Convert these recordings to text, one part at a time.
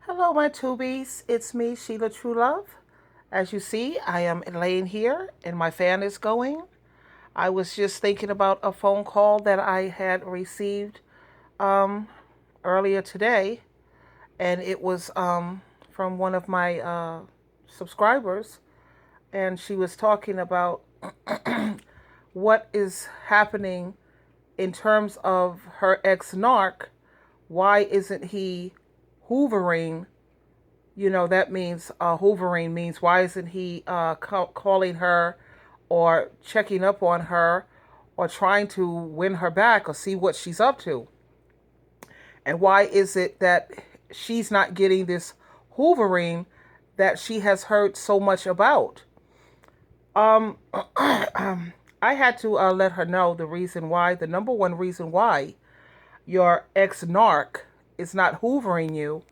Hello, my tubies. It's me, Sheila True Love. As you see, I am laying here and my fan is going. I was just thinking about a phone call that I had received um, earlier today, and it was from one of my subscribers, and she was talking about what is happening in terms of her ex narc. Why isn't he hoovering? That means hoovering means why isn't he calling her or checking up on her or trying to win her back or see what she's up to? And why is it that she's not getting this hoovering that she has heard so much about? I had to let her know the reason why, the number one reason why your ex narc is not hoovering you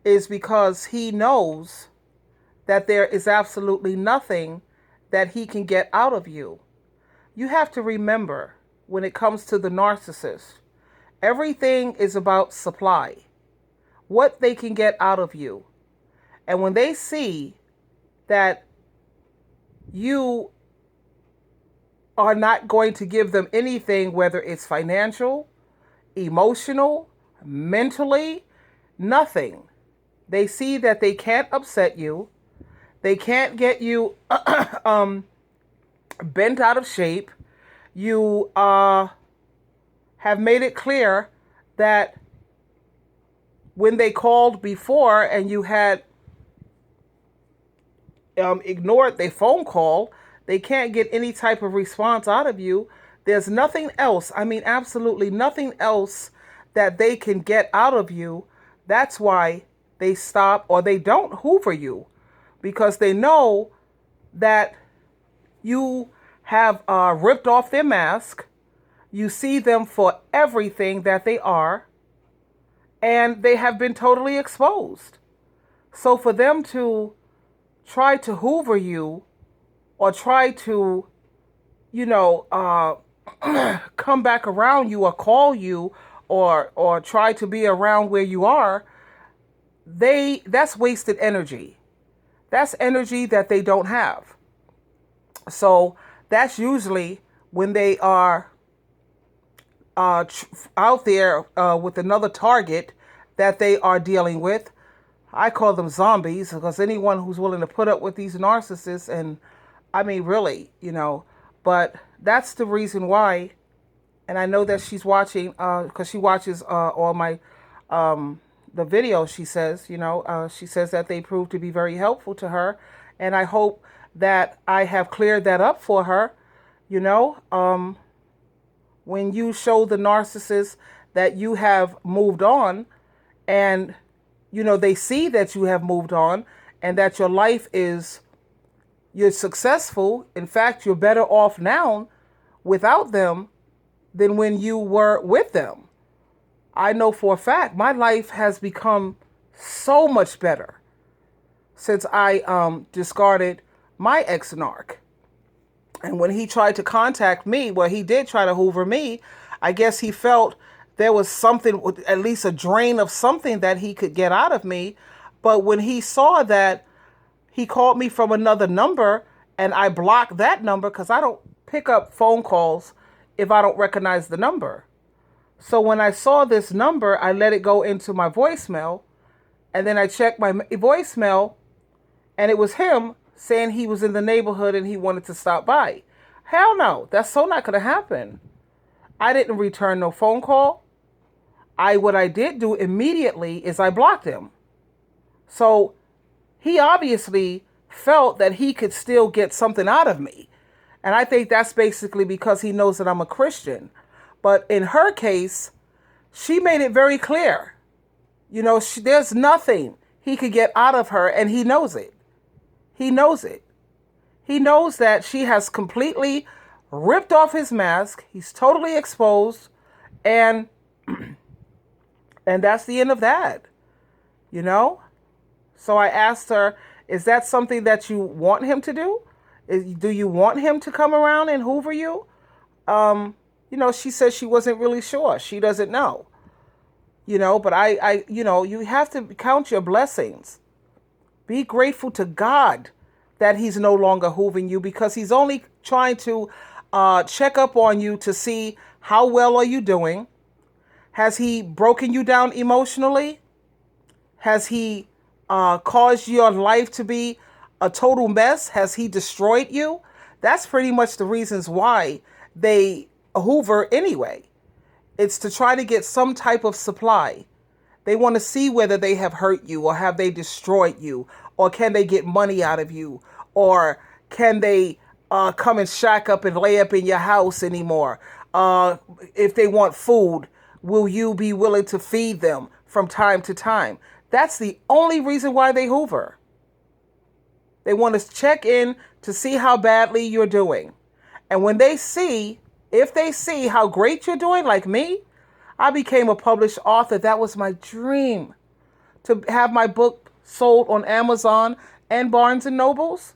is because he knows that there is absolutely nothing that he can get out of you. You have to remember, when it comes to the narcissist, everything is about supply, what they can get out of you. And when they see that you are not going to give them anything, whether it's financial, emotional, mentally, nothing, they see that they can't upset you, they can't get you bent out of shape. You have made it clear that when they called before and you had ignored their phone call, they can't get any type of response out of you. There's nothing else, I mean, absolutely nothing else that they can get out of you. That's why they stop or they don't hoover you, because they know that you have ripped off their mask. You see them for everything that they are, and they have been totally exposed. So for them to try to hoover you or try to, you know, come back around you or call you or try to be around where you are, that's wasted energy. That's energy that they don't have. So that's usually when they are out there with another target that they are dealing with. I call them zombies, because anyone who's willing to put up with these narcissists, and I mean, really, but that's the reason why. And I know that she's watching, because she watches all my the videos. She says that they prove to be very helpful to her, and I hope that I have cleared that up for her. You know, when you show the narcissist that you have moved on, and they see that you have moved on and that your life you're successful. In fact, you're better off now without them than when you were with them. I know for a fact my life has become so much better since I discarded my ex-narc. And when he tried to contact me, well, he did try to hoover me. I guess he felt there was something, at least a drain of something that he could get out of me. But when he saw that, he called me from another number, and I blocked that number because I don't pick up phone calls if I don't recognize the number. So when I saw this number, I let it go into my voicemail, and then I checked my voicemail, and it was him saying he was in the neighborhood and he wanted to stop by. Hell no, that's so not going to happen. I didn't return no phone call. What I did do immediately is I blocked him. So he obviously felt that he could still get something out of me. And I think that's basically because he knows that I'm a Christian. But in her case, she made it very clear. There's nothing he could get out of her, and he knows it. He knows it. He knows that she has completely ripped off his mask. He's totally exposed, and that's the end of that. So I asked her, is that something that you want him to do? Do you want him to come around and hoover you? She said she wasn't really sure. She doesn't know. But you have to count your blessings. Be grateful to God that he's no longer hoovering you, because he's only trying to check up on you to see how well are you doing. Has he broken you down emotionally? Has he caused your life to be a total mess? Has he destroyed you? That's pretty much the reasons why they hoover anyway. It's to try to get some type of supply. They want to see whether they have hurt you, or have they destroyed you, or can they get money out of you, or can they come and shack up and lay up in your house anymore. If they want food, will you be willing to feed them from time to time? That's the only reason why they hoover. They want to check in to see how badly you're doing. And when they see, if they see how great you're doing, like me, I became a published author. That was my dream, to have my book sold on Amazon and Barnes and Nobles,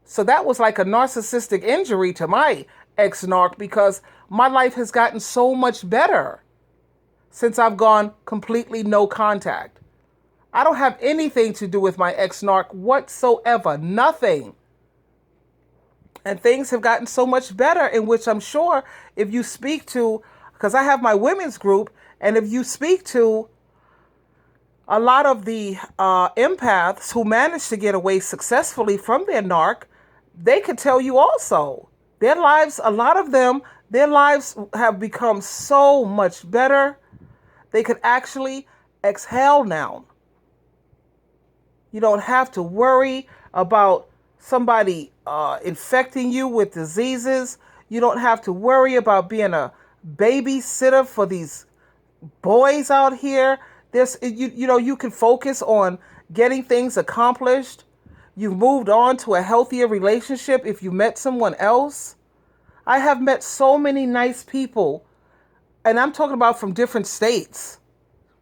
So that was like a narcissistic injury to my ex-narc, because my life has gotten so much better since I've gone completely no contact. I don't have anything to do with my ex-narc whatsoever. Nothing. And things have gotten so much better, in which I'm sure if you speak to, because I have my women's group, and if you speak to a lot of the empaths who managed to get away successfully from their narc, they could tell you also. Their lives, a lot of them, their lives have become so much better. They could actually exhale now. You don't have to worry about somebody infecting you with diseases. You don't have to worry about being a babysitter for these boys out here. You can focus on getting things accomplished. You've moved on to a healthier relationship if you met someone else. I have met so many nice people, and I'm talking about from different states,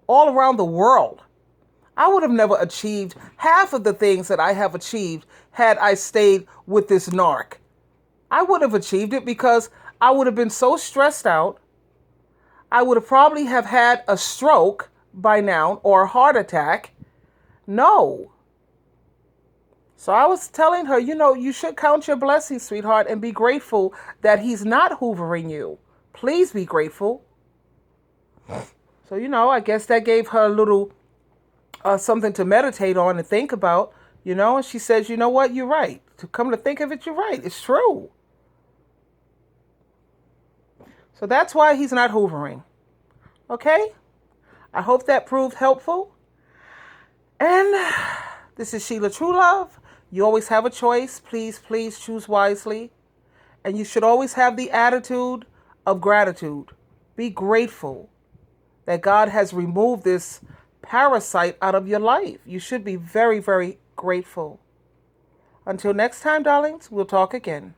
all around the world. I would have never achieved half of the things that I have achieved had I stayed with this narc. I would have achieved it because I would have been so stressed out. I would have probably have had a stroke by now, or a heart attack. No. So I was telling her, you should count your blessings, sweetheart, and be grateful that he's not hoovering you. Please be grateful. So, I guess that gave her a little something to meditate on and think about, and she says, you know what, you're right. To come to think of it, you're right. It's true. So that's why he's not hoovering. Okay? I hope that proved helpful. And this is Sheila True Love. You always have a choice. Please, please choose wisely. And you should always have the attitude of gratitude. Be grateful that God has removed this parasite out of your life. You should be very, very grateful. Until next time, darlings, we'll talk again.